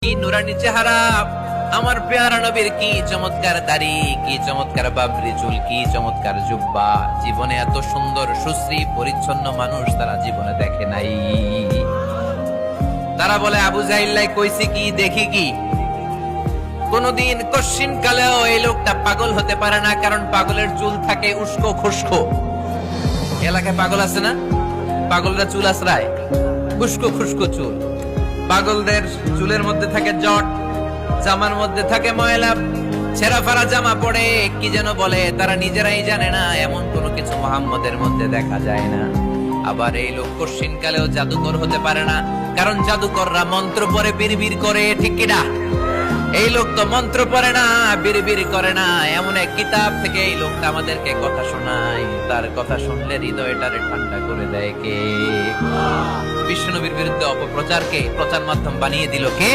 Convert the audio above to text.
কি নুরানি চেহারা, আমার পেয়ারা নবীর কি চমৎকার দাড়ি, কি চমৎকার বাবরি চুল, কি চমৎকার জুব্বা। জীবনে এত সুন্দর সুশ্রী পরিচ্ছন্ন মানুষ তারা জীবনে দেখে নাই। তারা বলে আবু জাহিল্লাই কইছি কি দেখি কি। কোনদিন কশ্চিন কালেও এই লোকটা পাগল হতে পারে না, কারণ পাগলের চুল থাকে উস্কো খুস্কো। এলাকায় পাগল আছে না, পাগলরা চুল আশ্রায়, উস্কো খুস্কো চুল। পাগলদের চুলের মধ্যে থাকে জট, জামার মধ্যে থাকে ময়লা, ছেঁড়া ফাড়া জামা পড়ে, কি যেন বলে তারা নিজেরাই জানে না। এমন কোনো কিছু মুহাম্মদের মধ্যে দেখা যায় না। আবার এই লোক কশ্চিন কালেও জাদুকর হতে পারে না, কারণ জাদুকররা মন্ত্র পড়ে বিড়বিড় করে, ঠিক কিনা? এই লোক তো মন্ত্র পড়ে না, বিড়বিড় করে না। এমন এক কিতাব থেকে এই লোকটা আমাদেরকে কথা শোনায়, তার কথা শুনলে হৃদয়টারে ঠান্ডা করে দেয় কে? বিশ্বনবীর বিরুদ্ধে অপপ্রচারকে প্রচার মাধ্যম বানিয়ে দিল কে?